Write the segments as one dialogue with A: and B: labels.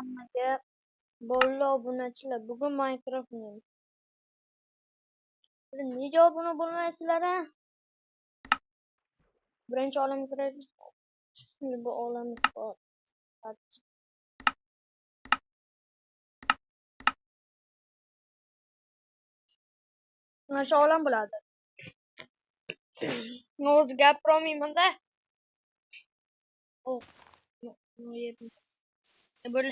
A: hammaga bo'ldi obunachilar. Bugun Minecraft o'ynaymiz. Nega obuna bo'lmaysizlar? Birinchi olamga kiraylik. Bu olamni bor. Mana shu olam bo'ladi. O'zi gapirolmayman-da. Oh, no yedim. Böyle.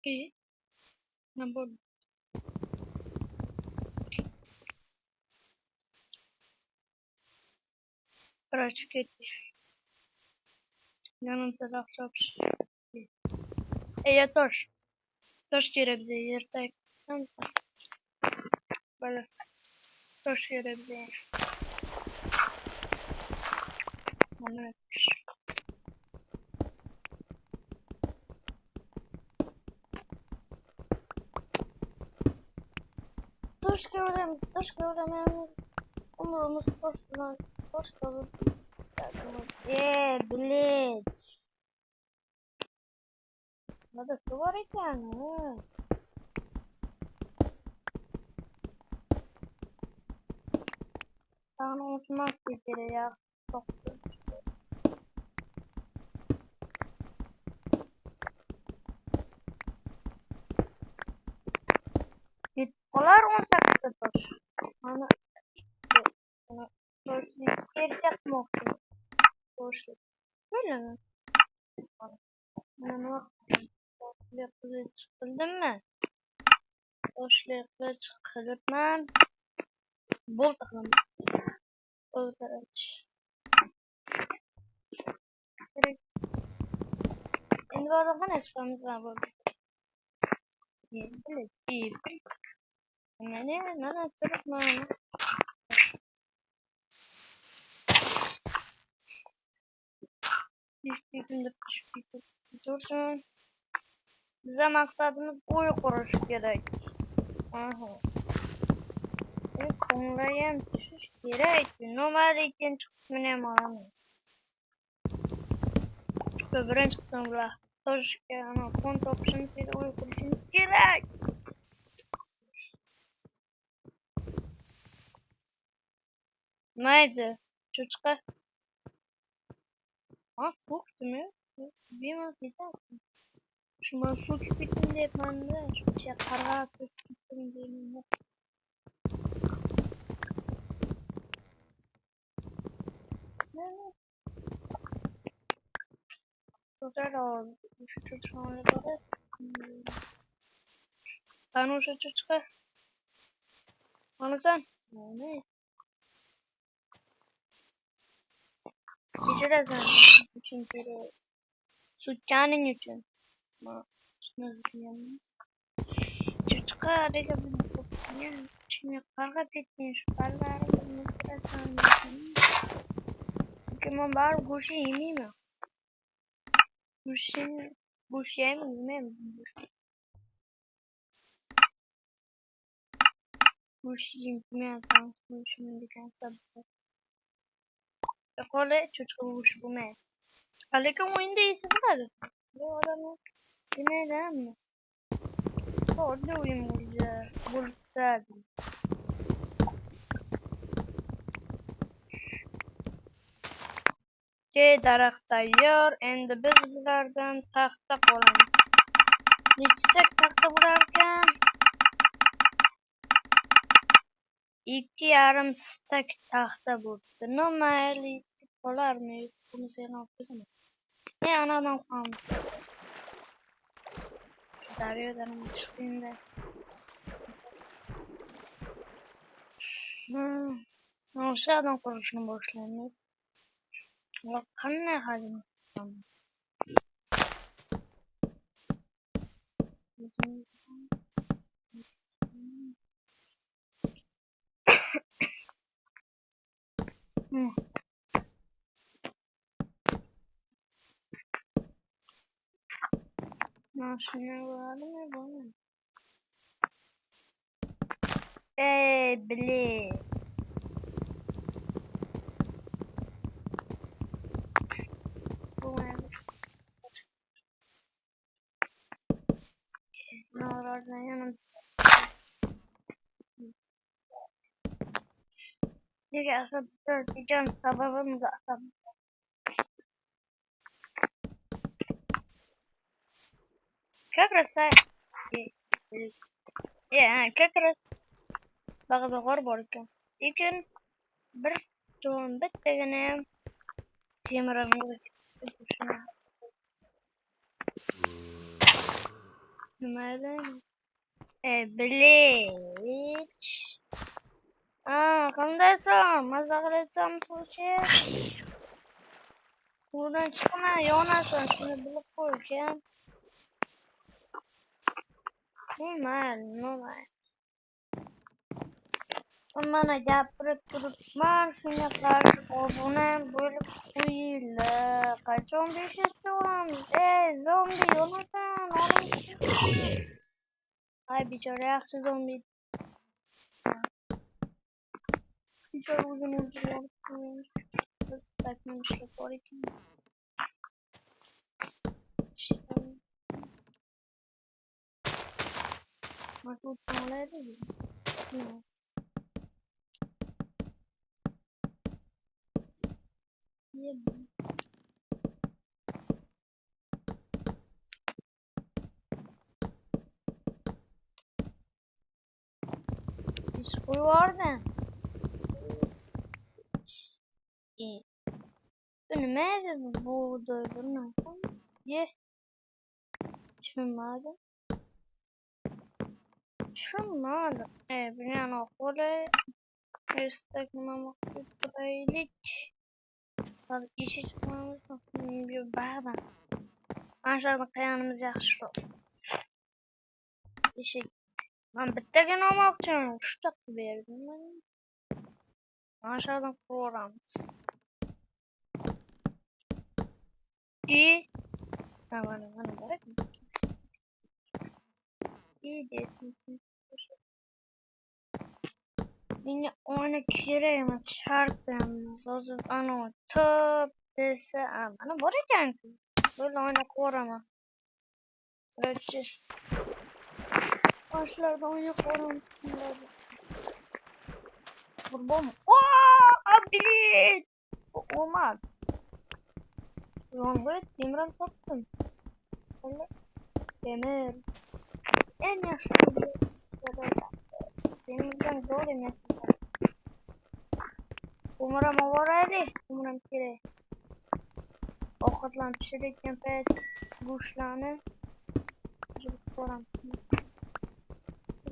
A: İyi. Ne bu? Birazcık etti. Yanım taraf çok. Ya taş. Taş yere bize yırtak. Tamam. Böyle. Taş yere bize. Evet. Taş göremiyoruz. Umurumuz taşlar. Taş görür. Bilet. Надо говорить, Daha unutmak üzere ya. Çok Olar 18'de taş. Ana taş gerçek mi olsun? Taş. Böyle mi? Ana taşlı kılıç çıkıldım mı? Taşlı kılıç çıkıldım. Bol takım. Bol kılıç. Şimdi bu arada ne çıkmamız var burada? İyi. Ne tutma. Dursun. Bize maksadımız boyu kuruş gerek. Aha. Kongrayem düşüş gerek. Numara için çıktım ne malum. Öbürün çıktım bula. Toş ama kont option size boyu kuruşun gerek. Neydi? Çocuklar. Ha soğuk değil mi? Bir masada. Şu masuk bitim diye ben de şu şey kara bitim diye. Total şu çocuğuna göre ben o çocuk'a anlasan ne? Geceler sen çünkü suçanın için ama ne diyeyim çocuk'a arayla bir yani şimdi karga ettin şu kargaları mesela çünkü ben var guşu yemeyeyim mi? Guşu yemeyeyim mi? Guşu yemeyeyim mi? Guşu diken Kolay çocuk guşu bu me. Kaleka oyunda iyisi var. Bu adamı dinleyelim mi? Orada oyun bulacağız. Daraxtda yor, endi biz bulardan taxta qolamiz. Nechta taxta bo'larkan? 2,5 stak taxta bo'libdi. Nima qolarmi? Buni sen olib Ne anadan kalmış. Şu daryodan çıkayım da. Aşağıdan konuşunu boşlayınız. Ulan kan ne halin? Maşına var mı bu? Bili. Bu ne? Ne var orada yanım? Bir gelse diyeceğim sabahım da sabah. Как раз как раз bag'dag'or bor ekan. Lekin bir to'n bittagina temirni nima edi? Bilich. Qandaysan? Maza qilyapsanmi buradan chiqma, yonasan, shuni bilib qo'y uka. Normal. Mana gapirib turibman, shunga qarshi obuna bo'lib qo'yinglar. Qachon 500 olamiz? Zombi yonasan, ay bechora yaxshi zombi. Bechora o'zini o'ldirib biz takmin ishlab bor ekan. Matut olaydi. School vardı. Nima bu doyurma? Ye. Tushunmadim. Bilan oxiri istak nima maqsad qilaylik. Hali ishi chiqmamiz. Baba. Mashaqni qilganimiz yaxshiroq. Eshik. Men bittagina olmoqchiman. 3 ta qilib berdim. Mashaqni qilamiz. Mana bor ekan. Desin. Menga oyna kerak emas, shart emas. Hozir ana top desa, mana bor ekan. Böyle oyna ko'raman. Короче, boshlarda oyna ko'raman. Burbom. Ablit! Olmaz. Yolda Timran toptum. Demir. En yaxshi. Benim zor emas. Umarım ovorayli. Umarım kerak. Ovqatlanib pishirayotgan payt go'shtlarni yig'ib ko'raman.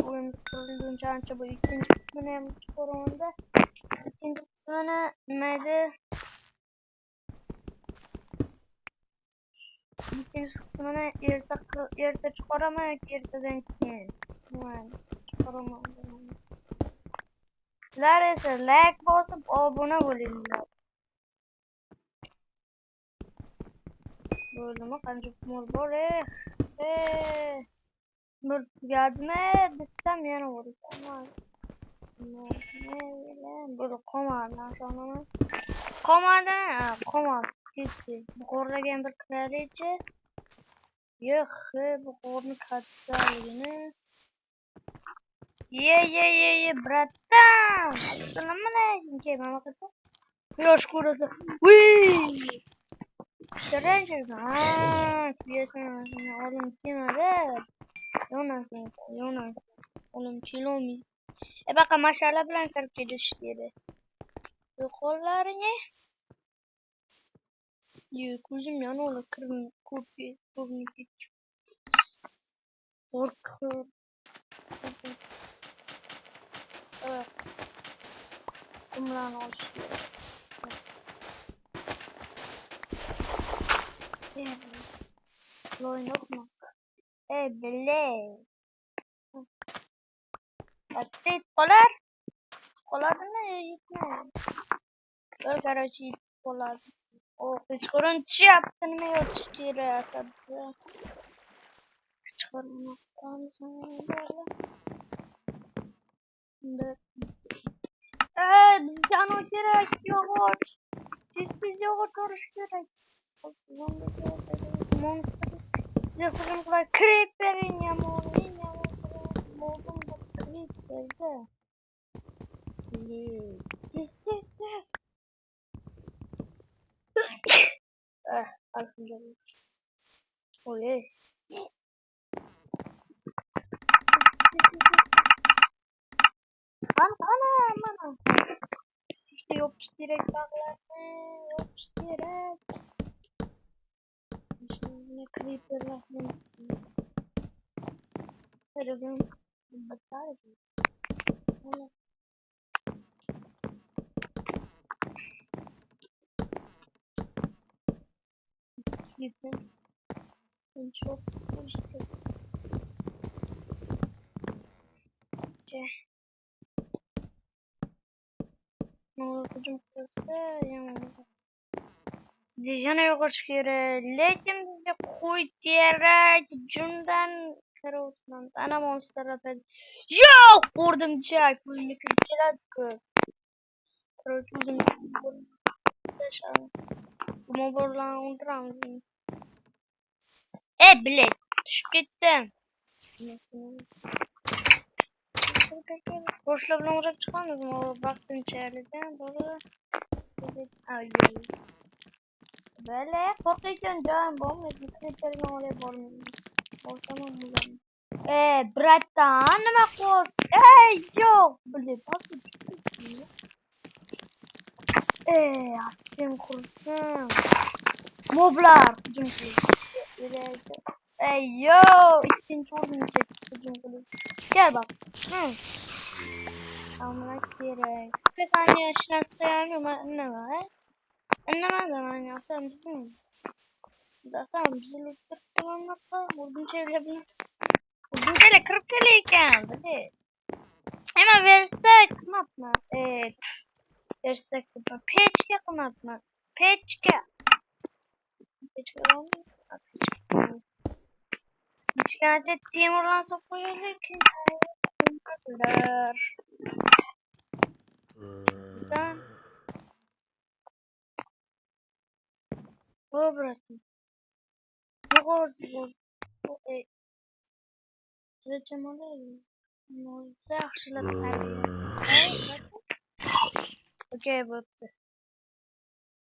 A: O'yin qurilguncha ancha bu ikkinchi qismini ham ko'ramanda. Ikkinchi qismini nima edi? Ikkinchi qismini erta chiqaraman yoki ertadan keyin. Chiqaraman. Sizlar esa like bosib obuna bo'linglar. Bo'ldimi? Qancha pul bor? Bir tugadimi desam yana o'raman. Böyle komarlar komar ketti. Buxorlagan bir kraliçe yo'q, buxorni kattaligini ye brattan. Assalomu alaykum, mama qizi. Quyosh ko'rasa. Kuyasini olim kelmadi. Yonasan. Olim kelolmaydi. Baqa mash'ala bilan kirib ketish kerak. Qo'llaringni Ko'zim yana ko'rniki qo'rqib. Evet, kumran olsun. Oynak mı? Bile. Atlet kolar. Kolar ne yitme. Böyle garajı kolar. O kıçkırın çi yaptın mı yok çiğre atadı. Kıçkırmaktan sonra böyle. Biz canı gerek yok. Siz yok oturuş gerek. Monster. Zırhım kadar creeper'in yamuğun moldum da creeper'de. Sis. Alhamdulillah. Oley. Mana. İşte yok direkt bağlandı. Yok direkt. Şimdi creeper'la. Tarafım. Bakar. Creeper. Çok işte. Hücum kurası yani. Diyeceğine yok çıkıyor. Lekin bize koy diyerek cümden kere oturan. Ana monster atadı. Yok! Vurdum Jack. Bu ne kadar kız. Kırıkızım. Bu buradan unduram. Bile. Düşüp gittim. Boşla bile uğrayıp çıkamadım. O baktım içeriden. Doğru. Ay. Böyle korkuyorsun canım. Bomba yükseklerini oraya bormuyorum. Ortamı bulalım. Brattan nima qilasiz? Yo'q, bilib sen qursin. Moblar hujum qildi. Yo, ikkinchi o'ringa hujum qildi. Gel bak. Almak kerak. Bir saniye işlem nima? Nima zaman yapsam bizim. Zaten bizim tutturmakla bugün şeyle bir bugün şeyle 40 TL ekan dedi. Hemen versek yapma. Versek yapma. Peçke yapma. Peçke. Peçke var mı? Peçke Timur'dan sokuyor ki. Bunlar. Buradan. Bu burası. Bu olsun. Bu Zresztą no, yaxshilab qarang. Okey, bo'pti.